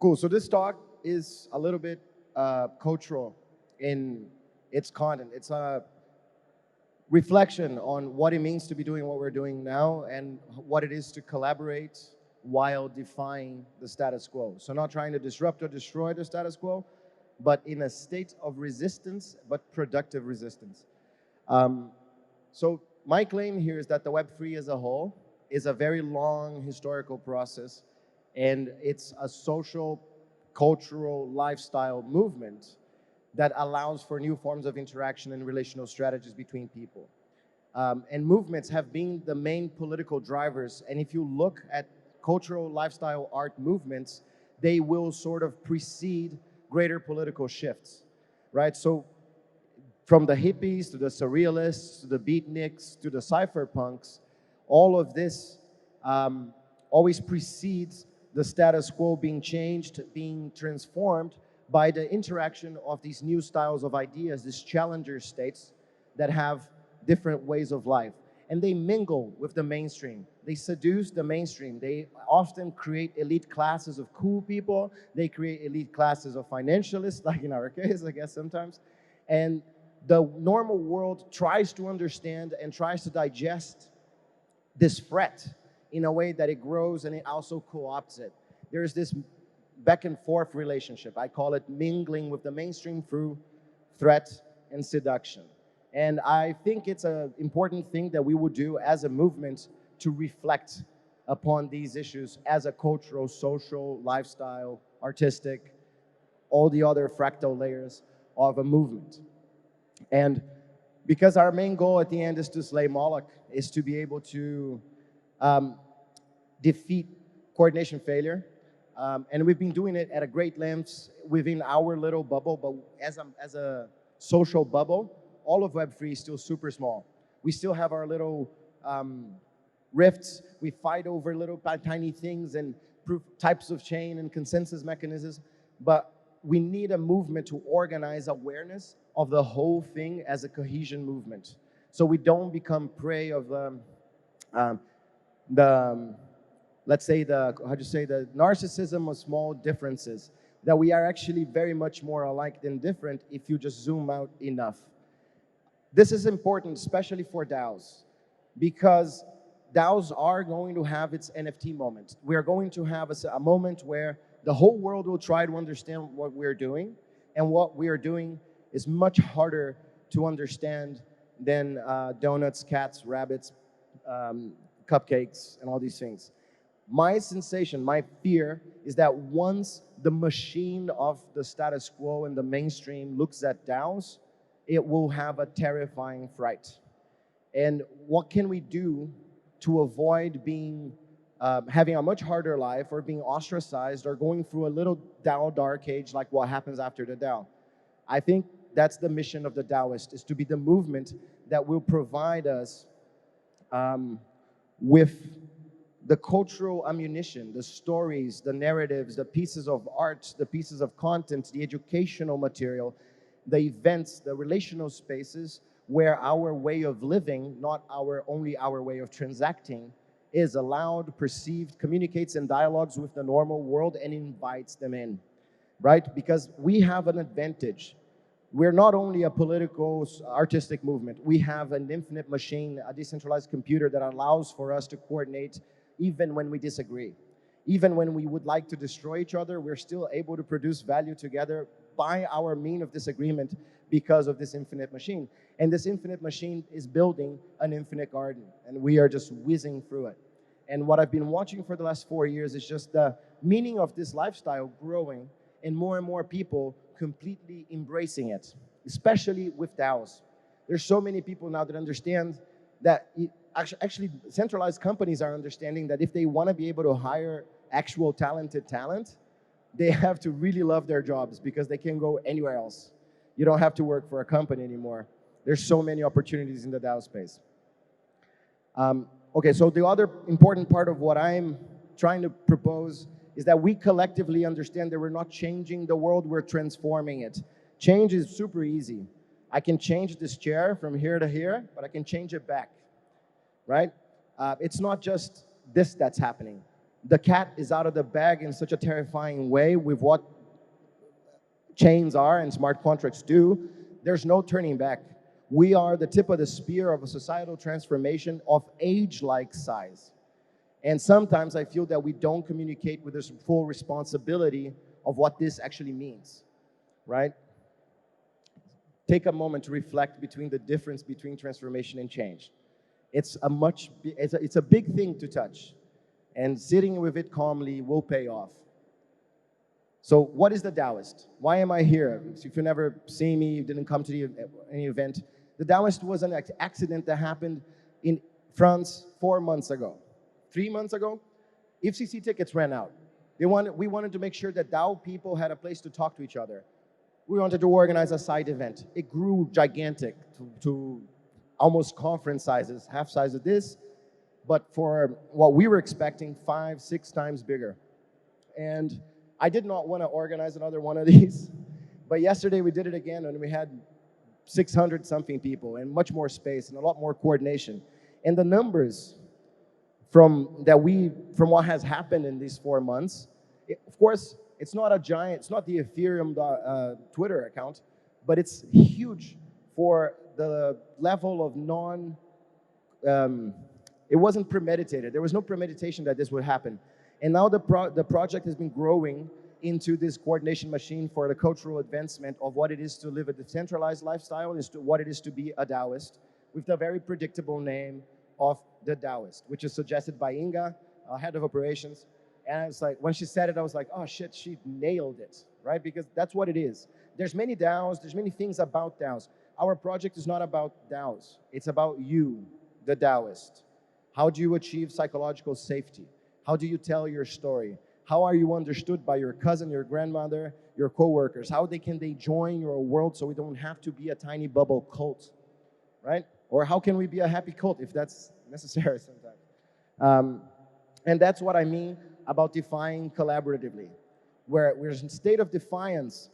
Cool. So this talk is a little bit cultural in its content. It's a reflection on what it means to be doing what we're doing now and what it is to collaborate while defying the status quo. So not trying to disrupt or destroy the status quo, but in a state of resistance, but productive resistance. Um, so my claim here is that the Web3 as a whole is a very long historical process, and it's a social, cultural, lifestyle movement that allows for new forms of interaction and relational strategies between people. And movements have been the main political drivers, and if you look at cultural, lifestyle, art movements, they will sort of precede greater political shifts, right? So from the hippies to the surrealists to the beatniks to the cypherpunks, all of this always precedes the status quo being changed, being transformed by the interaction of these new styles of ideas, these challenger states that have different ways of life. And they mingle with the mainstream. They seduce the mainstream. They often create elite classes of cool people. They create elite classes of financialists, like in our case, I guess sometimes. And the normal world tries to understand and tries to digest this threat in a way that it grows and it also co-opts it. There's this back and forth relationship. I call it mingling with the mainstream through threat and seduction. And I think it's an important thing that we would do as a movement to reflect upon these issues as a cultural, social, lifestyle, artistic, all the other fractal layers of a movement. And because our main goal at the end is to slay Moloch, is to be able to defeat coordination failure. And we've been doing it at a great lengths within our little bubble, but as a social bubble, all of Web3 is still super small. We still have our little rifts. We fight over little tiny things and types of chain and consensus mechanisms, but we need a movement to organize awareness of the whole thing as a cohesion movement. So we don't become prey of let's say the narcissism of small differences, that we are actually very much more alike than different if you just zoom out enough. This is important, especially for DAOs, because DAOs are going to have its NFT moment. We are going to have a moment where the whole world will try to understand what we're doing, and what we are doing is much harder to understand than donuts, cats, rabbits, cupcakes, and all these things. My sensation, my fear, is that once the machine of the status quo and the mainstream looks at DAOs, it will have a terrifying fright. And what can we do to avoid being having a much harder life, or being ostracized, or going through a little DAO dark age like what happens after the DAO? I think that's the mission of the Daoist, is to be the movement that will provide us with the cultural ammunition, the stories, the narratives, the pieces of art, the pieces of content, the educational material, the events, the relational spaces where our way of living, not only our way of transacting, is allowed, perceived, communicates and dialogues with the normal world and invites them in, right? Because we have an advantage. We're not only a political, artistic movement. We have an infinite machine, a decentralized computer that allows for us to coordinate even when we disagree. Even when we would like to destroy each other, we're still able to produce value together by our mean of disagreement because of this infinite machine. And this infinite machine is building an infinite garden, and we are just whizzing through it. And what I've been watching for the last 4 years is just the meaning of this lifestyle growing, and more people completely embracing it, especially with DAOs. There's so many people now that understand that actually centralized companies are understanding that if they want to be able to hire actual talented talent, they have to really love their jobs, because they can go anywhere else. You don't have to work for a company anymore. There's so many opportunities in the DAO space. Okay, so the other important part of what I'm trying to propose is that we collectively understand that we're not changing the world, we're transforming it. Change is super easy. I can change this chair from here to here, but I can change it back, right? It's not just this that's happening. the cat is out of the bag in such a terrifying way with what chains are and smart contracts do, there's no turning back. We are the tip of the spear of a societal transformation of age-like size. And sometimes I feel that we don't communicate with this full responsibility of what this actually means, right? Take a moment to reflect between the difference between transformation and change. It's a big thing to touch, and sitting with it calmly will pay off. So what is the Taoist? Why am I here? If you've never seen me, you didn't come to any event, the Taoist was an accident that happened in France 4 months ago. 3 months ago, FCC tickets ran out. We wanted to make sure that DAO people had a place to talk to each other. We wanted to organize a side event. It grew gigantic to almost conference sizes, half size of this, but for what we were expecting, 5, 6 times bigger. And I did not want to organize another one of these, but yesterday we did it again, and we had 600 something people and much more space and a lot more coordination. And the numbers from what has happened in these 4 months, of course, it's not the Ethereum Twitter account, but it's huge for the level of it wasn't premeditated. There was no premeditation that this would happen. And now the project has been growing into this coordination machine for the cultural advancement of what it is to live a decentralized lifestyle, and what it is to be a Taoist, with the very predictable name of the Taoist, which is suggested by Inga, head of operations. And it's like, when she said it, I was like, oh shit, she nailed it, right? Because that's what it is. There's many DAOs, there's many things about DAOs. Our project is not about DAOs. It's about you, the Taoist. How do you achieve psychological safety? How do you tell your story? How are you understood by your cousin, your grandmother, your coworkers? How can they join your world so we don't have to be a tiny bubble cult, right? Or how can we be a happy cult if that's necessary sometimes? And that's what I mean about defying collaboratively, where we're in a state of defiance,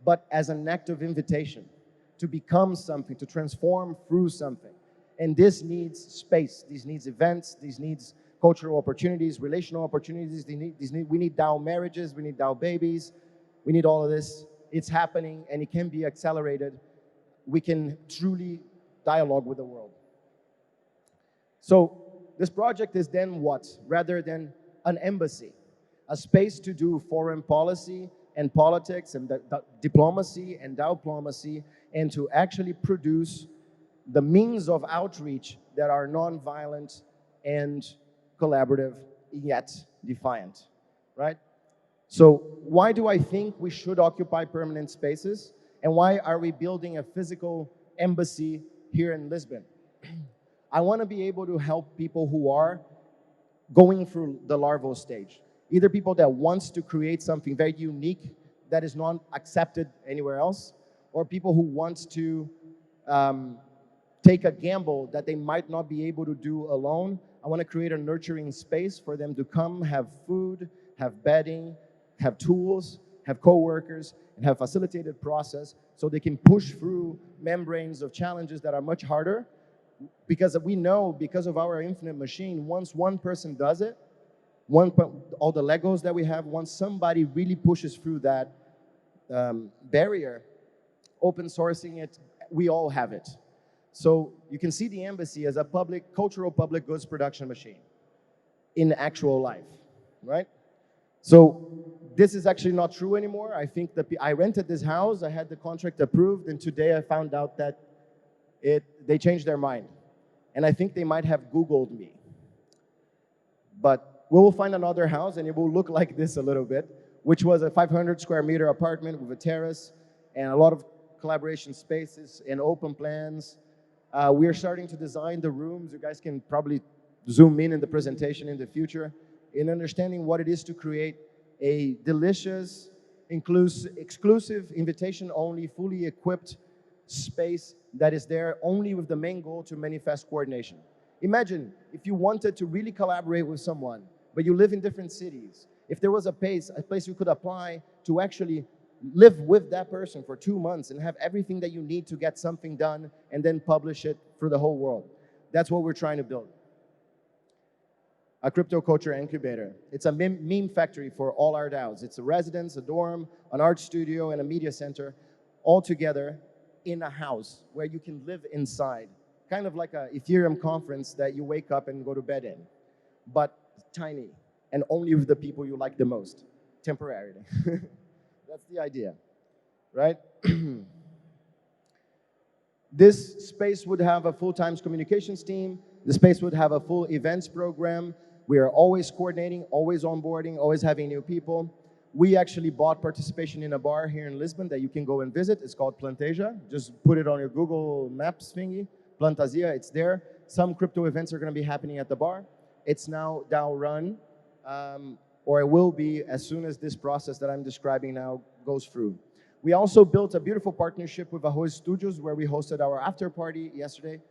but as an act of invitation to become something, to transform through something. And this needs space, this needs events, this needs cultural opportunities, relational opportunities, we need DAO marriages, we need DAO babies, we need all of this. It's happening and it can be accelerated. We can truly dialogue with the world. So this project is then what? Rather than an embassy, a space to do foreign policy and politics and diplomacy and diplomacy, and to actually produce the means of outreach that are non-violent and collaborative, yet defiant, right? So why do I think we should occupy permanent spaces? And why are we building a physical embassy here in Lisbon? I want to be able to help people who are going through the larval stage. Either people that wants to create something very unique that is not accepted anywhere else, or people who wants to take a gamble that they might not be able to do alone. I want to create a nurturing space for them to come, have food, have bedding, have tools, have coworkers, and have facilitated process so they can push through membranes of challenges that are much harder. Because we know, because of our infinite machine, once one person does it, all the Legos that we have, once somebody really pushes through that barrier, open sourcing it, we all have it. So you can see the embassy as a cultural public goods production machine in actual life, right? So this is actually not true anymore. I think that I rented this house, I had the contract approved, and today I found out that they changed their mind. And I think they might have Googled me. But we will find another house, and it will look like this a little bit, which was a 500 square meter apartment with a terrace and a lot of collaboration spaces and open plans. We are starting to design the rooms. You guys can probably zoom in the presentation in the future in understanding what it is to create a delicious, exclusive, invitation-only, fully equipped space that is there only with the main goal to manifest coordination. Imagine if you wanted to really collaborate with someone, but you live in different cities. If there was a place you could apply to actually live with that person for 2 months and have everything that you need to get something done and then publish it for the whole world. That's what we're trying to build. a crypto culture incubator. It's a meme factory for all our DAOs. It's a residence, a dorm, an art studio, and a media center, all together in a house where you can live inside. Kind of like a Ethereum conference that you wake up and go to bed in, but tiny, and only with the people you like the most, temporarily. That's the idea, right? This space would have a full-time communications team. The space would have a full events program. We are always coordinating, always onboarding, always having new people. We actually bought participation in a bar here in Lisbon that you can go and visit. It's called Plantasia. Just put it on your Google Maps thingy. Plantasia, it's there. Some crypto events are going to be happening at the bar. It's now DAO run, or it will be as soon as this process that I'm describing now goes through. We also built a beautiful partnership with Arroz Studios where we hosted our after party yesterday,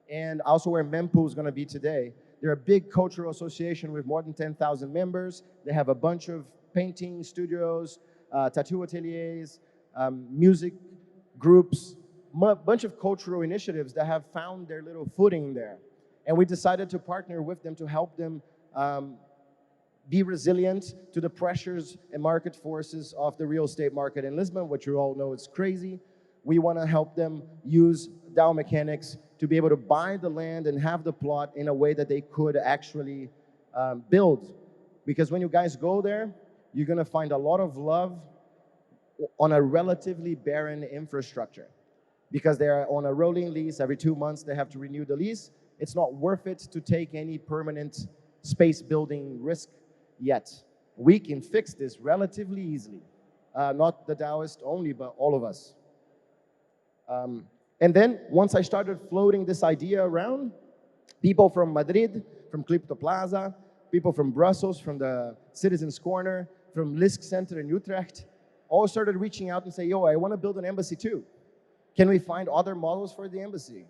and also where Mempool is going to be today. They're a big cultural association with more than 10,000 members. They have a bunch of painting studios, tattoo ateliers, music groups, bunch of cultural initiatives that have found their little footing there. And we decided to partner with them to help them be resilient to the pressures and market forces of the real estate market in Lisbon, which you all know is crazy. We want to help them use DAO mechanics to be able to buy the land and have the plot in a way that they could actually build. Because when you guys go there, you're going to find a lot of love on a relatively barren infrastructure. Because they are on a rolling lease, every 2 months they have to renew the lease. It's not worth it to take any permanent space building risk yet. We can fix this relatively easily. Not the Taoist only, but all of us. And then once I started floating this idea around, people from Madrid, from Crypto Plaza, people from Brussels, from the Citizens Corner, from LisC Center in Utrecht, all started reaching out and say, yo, I want to build an embassy too. Can we find other models for the embassy?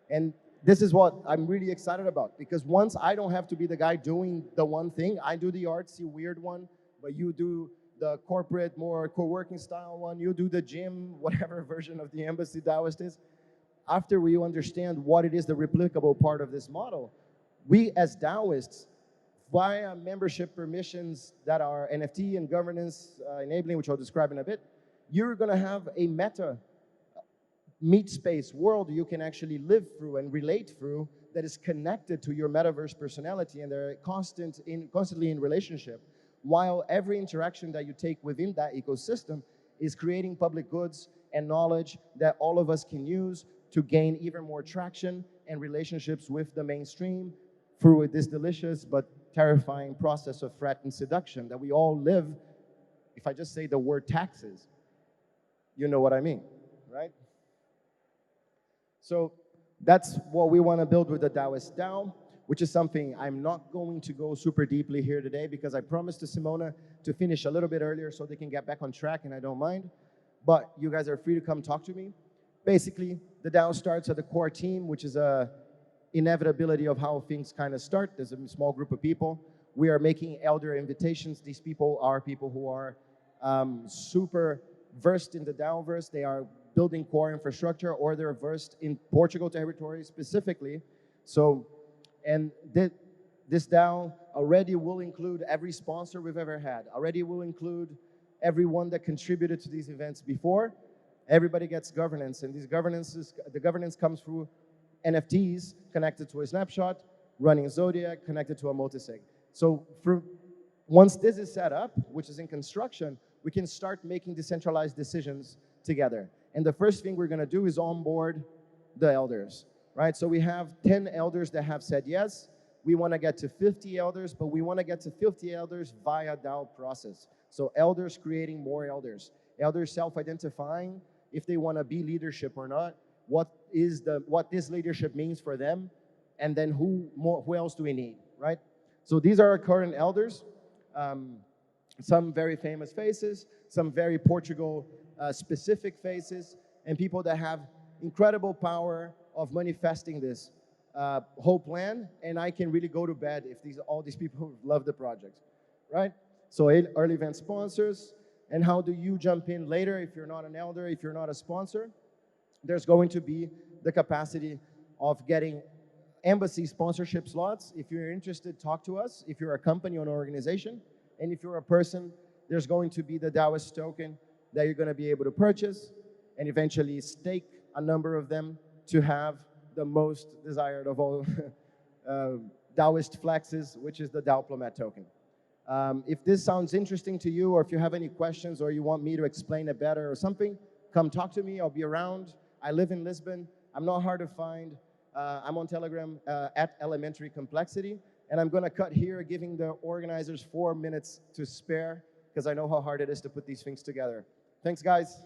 And this is what I'm really excited about, because once I don't have to be the guy doing the one thing, I do the artsy weird one, but you do the corporate, more co-working style one, you do the gym, whatever version of the embassy Taoist is. After we understand what it is, the replicable part of this model, we as Taoists, via membership permissions that are NFT and governance enabling, which I'll describe in a bit, you're gonna have a meta meet space world you can actually live through and relate through that is connected to your metaverse personality, and they're constantly in relationship, while every interaction that you take within that ecosystem is creating public goods and knowledge that all of us can use to gain even more traction and relationships with the mainstream through this delicious but terrifying process of threat and seduction that we all live. If I just say the word taxes, you know what I mean, right? So that's what we want to build with the Taoist DAO, which is something I'm not going to go super deeply here today because I promised to Simona to finish a little bit earlier so they can get back on track, and I don't mind. But you guys are free to come talk to me. Basically, the DAO starts at the core team, which is a inevitability of how things kind of start. There's a small group of people. We are making elder invitations. These people are people who are super versed in the DAO-verse. They are building core infrastructure, or they're versed in Portugal territory specifically. So, and this DAO already will include every sponsor we've ever had, already will include everyone that contributed to these events before. Everybody gets governance, and the governance comes through NFTs connected to a snapshot, running Zodiac, connected to a multisig. So once this is set up, which is in construction, we can start making decentralized decisions together. And the first thing we're going to do is onboard the elders, right? So we have 10 elders that have said yes. We want to get to 50 elders, but we want to get to 50 elders via DAO process. So elders creating more elders. Elders self-identifying if they want to be leadership or not, what this leadership means for them, and then who else do we need, right? So these are our current elders. Some very famous faces, some very Portugal specific faces, and people that have incredible power of manifesting this whole plan, and I can really go to bed if all these people love the project, right? So early event sponsors, and how do you jump in later if you're not an elder, if you're not a sponsor? There's going to be the capacity of getting embassy sponsorship slots. If you're interested, talk to us. If you're a company or an organization, and if you're a person, there's going to be the Daoist token that you're going to be able to purchase and eventually stake a number of them to have the most desired of all Daoist flexes, which is the Diplomat token. If this sounds interesting to you, or if you have any questions, or you want me to explain it better or something, come talk to me. I'll be around. I live in Lisbon. I'm not hard to find. I'm on Telegram at Elementary Complexity. And I'm going to cut here, giving the organizers 4 minutes to spare, because I know how hard it is to put these things together. Thanks, guys.